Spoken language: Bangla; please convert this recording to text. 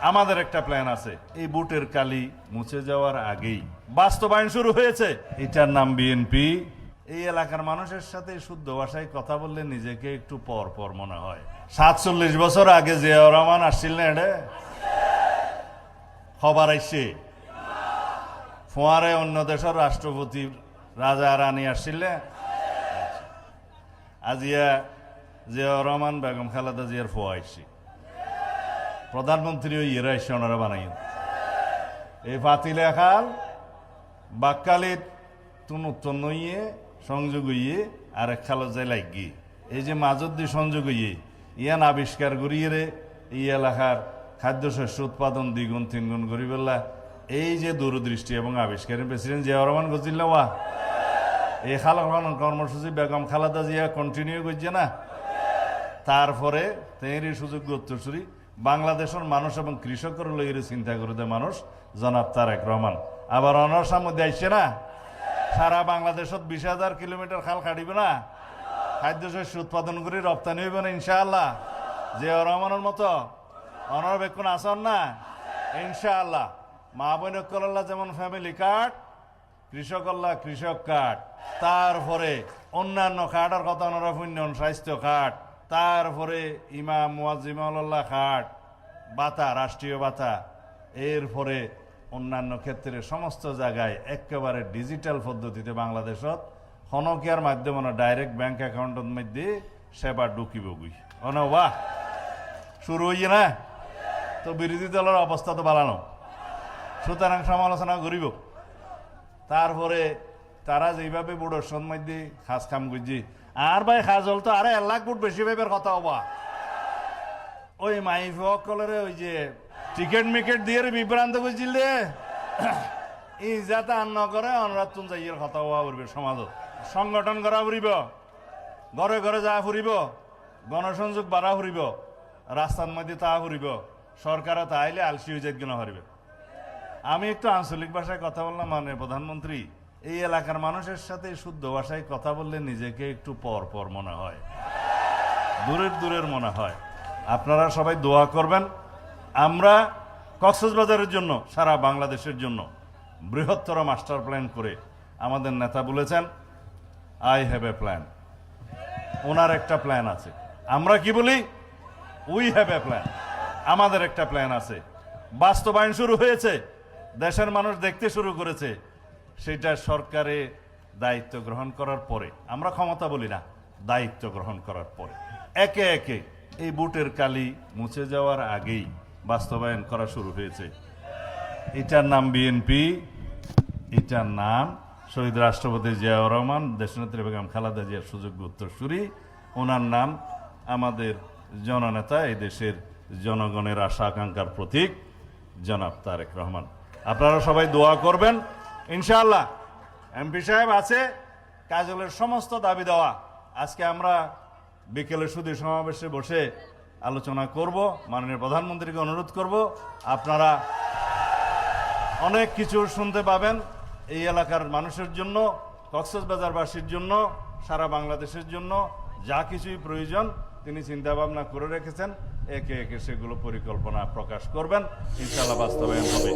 আমাদের একটা প্ল্যান আছে। এই বুটের কালি মুছে যাওয়ার আগেই বাস্তবায়ন শুরু হয়েছে। এটার নাম বিএনপি। এই এলাকার মানুষের সাথে শুদ্ধ ভাষায় কথা বললে নিজেকে একটু পর পর মনে হয়। 47 বছর আগে জিয়াউর রহমান আসছিল না, এটা খবর আইছে। ফোয়ারে অন্য দেশের রাষ্ট্রপতি রাজা রানী আসছিল। আজিয়া জিয়াউর রহমান বেগম খালেদা জিয়ার ফোয়া আইসি, প্রধানমন্ত্রী ওই ইয়েরা এসে ওনারা বানাই। এই পাতিলে খাল বাক্কালির তুন উত্তন্ন ইয়ে সংযোগ ইয়ে আর এক খালো যে লাগি এই যে মাজদ্দি সংযোগ ইয়ে ইয়ান আবিষ্কার করিয়ে রে এই এলাকার খাদ্যশস্য উৎপাদন দ্বিগুণ তিনগুণ করি বললা। এই যে দূরদৃষ্টি এবং আবিষ্কারের প্রেসিডেন্ট জিয়াউর রহমান গজিল ওয়া এই খাল কর্মসূচি বেগম খালেদা জিয়া কন্টিনিউ করছে না। তারপরে তেঁরই সুযোগ উত্তরসূরি বাংলাদেশের মানুষ এবং কৃষকের লইরে চিন্তা করে দেয় মানুষ জনাব তারেক রহমান। আবার অনর্সার মধ্যে আসছে না, সারা বাংলাদেশত 20,000 কিলোমিটার খাল কাটিবে না, খাদ্যশস্য উৎপাদন করে রপ্তানি হইব না ইনশাআল্লাহ। জিয়াউর রহমানের মতো অনরবেক্ষণ আসন না ইনশাআল্লাহ। মা বোনকল্লা যেমন ফ্যামিলি কার্ড, কৃষকল্লা কৃষক কার্ড, তারপরে অন্যান্য কার্ডের কথা ওনারা শুনলেন, স্বাস্থ্য কার্ড, তারপরে ইমাম মুয়াজ্জিমুল্লাহ কার্ড, ভাতা, রাষ্ট্রীয় ভাতা, এরপরে অন্যান্য ক্ষেত্রে সমস্ত জায়গায় একেবারে ডিজিটাল পদ্ধতিতে বাংলাদেশত হনকিয়ার মাধ্যমে ডাইরেক্ট ব্যাংক অ্যাকাউন্টের মধ্যে সেবা ঢুকিব গুই বাহ শুরু হইয়ে না। তো বিরোধী দলের অবস্থা তো বাড়ানো, সুতরাং সমালোচনা করিব। তারপরে তারা যেভাবে বুড়োর মধ্যে খাস কাম করছি আর ভাই খাজল তো আরে 1 লাখ ফুট বেশি ভাবের কথা হবা। ওই মাইফকলরে ওই যে টিকেট মিকেট দিয়ে বিভ্রান্ত করছিল রে ই যাতে আন নকরে অনুরাধ তুন যাইয়ের কথা হওয়া ফুরবে, সমাজত সংগঠন করা ফুরিব, ঘরে ঘরে যা ফুরিব, গণসংযোগ বাড়া ফুরিব, রাস্তার মধ্যে তা ফুরিব, সরকারে তা আইলে আলসি হয়ে যাইত না হারিবে। আমি একটু আঞ্চলিক ভাষায় কথা বললাম, মানে প্রধানমন্ত্রী এই এলাকার মানুষের সাথে শুদ্ধ ভাষায় কথা বললে নিজেকে একটু পর পর মনে হয়, দূরের দূরের মনে হয়। আপনারা সবাই দোয়া করবেন। আমরা কক্সবাজারের জন্য, সারা বাংলাদেশের জন্য বৃহত্তর মাস্টার প্ল্যান করে আমাদের নেতা বলেছেন আই হ্যাভ এ প্ল্যান। ওনার একটা প্ল্যান আছে। আমরা কি বলি? We have a plan. আমাদের একটা প্ল্যান আছে, বাস্তবায়ন শুরু হয়েছে, দেশের মানুষ দেখতে শুরু করেছে। সেটা সরকারে দায়িত্ব গ্রহণ করার পরে, আমরা ক্ষমতা বলি না, দায়িত্ব গ্রহণ করার পরে একে একে এই বুটের কালি মুছে যাওয়ার আগেই বাস্তবায়ন করা শুরু হয়েছে। এটার নাম বিএনপি, এটার নাম শহীদ রাষ্ট্রপতি জিয়াউর রহমান, দেশনেত্রী বেগম খালেদা জিয়ার সুযোগ্য উত্তরসূরি। ওনার নাম আমাদের জননেতা, এই দেশের জনগণের আশা আকাঙ্ক্ষার প্রতীক জনাব তারেক রহমান। আপনারা সবাই দোয়া করবেন ইনশাআল্লাহ। এমপি সাহেব আছে, কাজলের সমস্ত দাবি দেওয়া আজকে আমরা বিকেলে সুধী সমাবেশে বসে আলোচনা করব। মাননীয় প্রধানমন্ত্রীকে অনুরোধ করব, আপনারা অনেক কিছু শুনতে পাবেন এই এলাকার মানুষের জন্য, কক্সবাজারবাসীর জন্য, সারা বাংলাদেশের জন্য যা কিছুই প্রয়োজন তিনি চিন্তা ভাবনা করে রেখেছেন। একে একে সেগুলো পরিকল্পনা প্রকাশ করবেন, ইনশাআল্লাহ বাস্তবায়ন হবে।